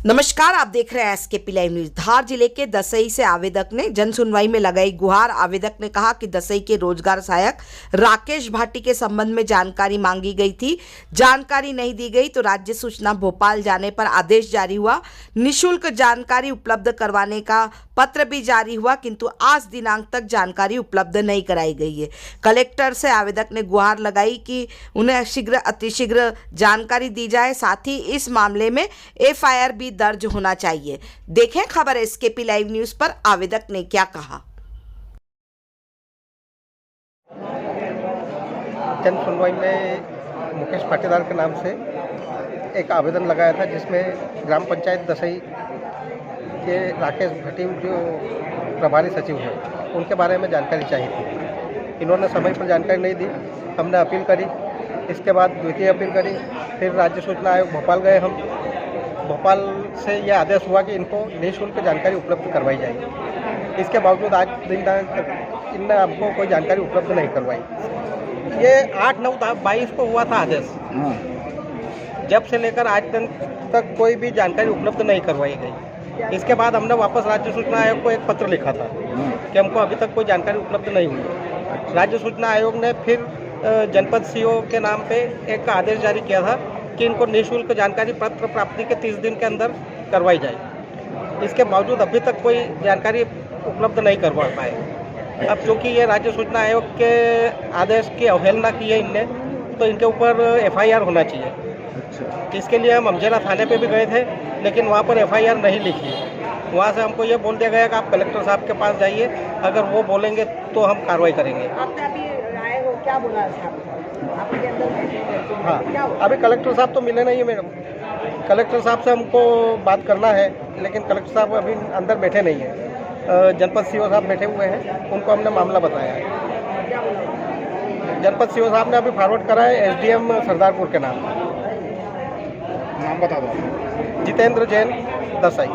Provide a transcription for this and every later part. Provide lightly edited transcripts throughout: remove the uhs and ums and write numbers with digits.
नमस्कार, आप देख रहे हैं एसकेपी लाइव न्यूज। धार जिले के दसई से आवेदक ने जन सुनवाई में लगाई गुहार। आवेदक ने कहा कि दसई के रोजगार सहायक राकेश भाटी के संबंध में जानकारी मांगी गई थी, जानकारी नहीं दी गई तो राज्य सूचना भोपाल जाने पर आदेश जारी हुआ। निःशुल्क जानकारी उपलब्ध करवाने का पत्र भी जारी हुआ, किंतु आज दिनांक तक जानकारी उपलब्ध नहीं कराई गई है। कलेक्टर से आवेदक ने गुहार लगाई कि उन्हें शीघ्र अतिशीघ्र जानकारी दी जाए, साथ ही इस मामले में एफआईआर भी दर्ज होना चाहिए। देखें खबर एसकेपी लाइव न्यूज पर आवेदक ने क्या कहा। जन सुनवाई में मुकेश पाटीदार के नाम से एक आवेदन लगाया था, जिसमें ग्राम पंचायत दसई के राकेश भाटी जो प्रभारी सचिव हैं उनके बारे में जानकारी चाहिए थी। इन्होंने समय पर जानकारी नहीं दी। हमने अपील करी, इसके बाद द्वितीय अपील करी, फिर राज्य सूचना आयोग भोपाल गए। हम भोपाल से यह आदेश हुआ कि इनको निःशुल्क जानकारी उपलब्ध करवाई जाएगी। इसके बावजूद आज दिन तक इनने हमको कोई जानकारी उपलब्ध नहीं करवाई। ये 8/9/22 को हुआ था आदेश, जब से लेकर आज दिन तक कोई भी जानकारी उपलब्ध नहीं करवाई गई। इसके बाद हमने वापस राज्य सूचना आयोग को एक पत्र लिखा था कि हमको अभी तक कोई जानकारी उपलब्ध नहीं हुई। राज्य सूचना आयोग ने फिर जनपद सीओ के नाम पे एक आदेश जारी किया था कि इनको निःशुल्क जानकारी पत्र प्राप्ति के 30 दिन के अंदर करवाई जाए। इसके बावजूद अभी तक कोई जानकारी उपलब्ध नहीं करवा पाए। अब चूँकि ये राज्य सूचना आयोग के आदेश की अवहेलना की है इनने, तो इनके ऊपर एफआईआर होना चाहिए। इसके लिए हम अमजेरा थाने पे भी गए थे, लेकिन वहाँ पर एफआईआर नहीं लिखी है। वहाँ से हमको ये बोल दिया गया कि आप कलेक्टर साहब के पास जाइए, अगर वो बोलेंगे तो हम कार्रवाई करेंगे। आपने अभी आए हो, क्या बोला आपके अंदर? हाँ, अभी कलेक्टर साहब तो मिले नहीं है मैडम। कलेक्टर साहब से हमको बात करना है, लेकिन कलेक्टर साहब अभी अंदर बैठे नहीं हैं। जनपद सीओ साहब बैठे हुए हैं, उनको हमने मामला बताया है। जनपद सीओ साहब ने अभी फॉरवर्ड करा है एसडीएम सरदारपुर के नाम बता दो। जितेंद्र जैन, दसई।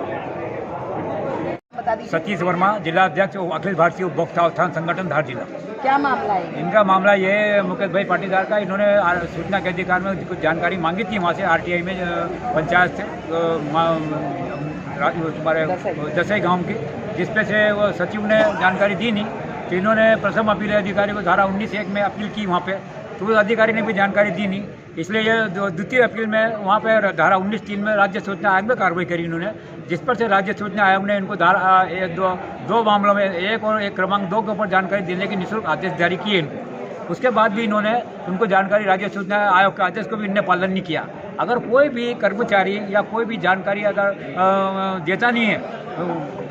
सतीश वर्मा, जिला अध्यक्ष अखिल भारतीय उपभोक्ता उत्थान संगठन धार जिला। क्या मामला है? इनका मामला ये है, मुकेश भाई पाटीदार का। इन्होंने सूचना के अधिकार में कुछ जानकारी मांगी थी वहाँ से, आरटीआई में पंचायत से तुम्हारे दसई गांव की, जिसपे से वो सचिव ने जानकारी दी नहीं। तो इन्होंने प्रथम अपील अधिकारी को धारा 19(1) में अपील की वहाँ पे, तो उस अधिकारी ने भी जानकारी दी नहीं। इसलिए ये द्वितीय अपील में वहाँ पे धारा 19(3) में राज्य सूचना आयोग में कार्रवाई करी इन्होंने, जिस पर से राज्य सूचना आयोग ने इनको धारा दो मामलों में, एक और एक क्रमांक 2 के ऊपर जानकारी देने के निःशुल्क आदेश जारी किए इनको। उसके बाद भी इन्होंने उनको जानकारी, राज्य सूचना आयोग के आदेश को भी इन्होंने पालन नहीं किया। अगर कोई भी कर्मचारी या कोई भी जानकारी अगर देता नहीं है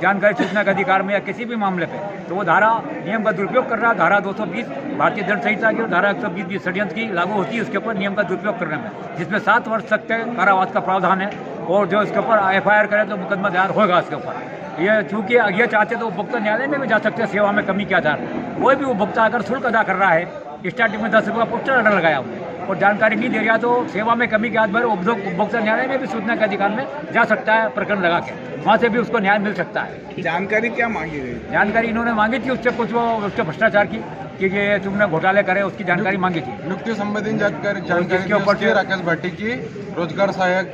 जानकारी सूचना के अधिकार में या किसी भी मामले पे, तो वो धारा नियम का दुरुपयोग कर रहा है। धारा 220 भारतीय दंड संहिता की और धारा 120 षड्यंत्र की लागू होती है उसके ऊपर नियम का दुरुपयोग करने में, जिसमें 7 वर्ष तक के कारावास का प्रावधान है। और जो इसके ऊपर एफआईआर करे तो मुकदमा दायर होगा इसके ऊपर। ये चूँकि ये चाहते तो उपभोक्ता न्यायालय में भी जा सकते हैं सेवा में कमी के आधार पर। कोई भी उपभोक्ता अगर शुल्क अदा कर रहा है, स्टार्टिंग में 10 रुपये का पोस्टर ऑर्डर लगाया हमने और जानकारी नहीं दे रहा, तो सेवा में कमी के आधार पर उपभोक्ता न्यायालय में भी सूचना के अधिकार में जा सकता है, प्रकरण लगा के वहाँ से भी उसको न्याय मिल सकता है। जानकारी क्या मांगी गई? जानकारी इन्होंने मांगी थी उससे कुछ, वो उसके भ्रष्टाचार की कि ये तुमने घोटाले करे, उसकी जानकारी मांगी थी। नियुक्ति संबंधी जानकारी के ऊपर राकेश भाटी की रोजगार सहायक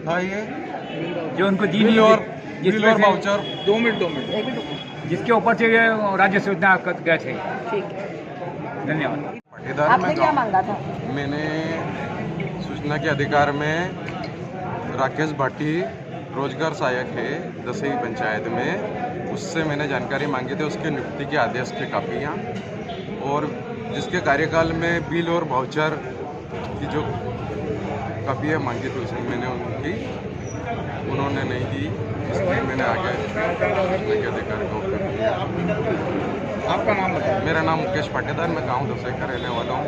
था, ये जो उनको दी बिल और वाउचर 2 मिनट जिसके ऊपर से ये राज्य सूचना गए थे। धन्यवाद। पाटीदार आपने क्या मांगा था? मैंने सूचना के अधिकार में राकेश भाटी रोजगार सहायक है दसई पंचायत में, उससे मैंने जानकारी मांगी थी उसके नियुक्ति के आदेश की कापियाँ, और जिसके कार्यकाल में बिल और वाउचर की जो कापियाँ मांगी थी उसमें मैंने उनकी उन्होंने नहीं दी, इसलिए मैंने आगे सूचना के अधिकार का उपयोग किया। आपका नाम बताइए। मेरा नाम मुकेश पाटीदार, मैं गाँव दसई का रहने वाला हूँ।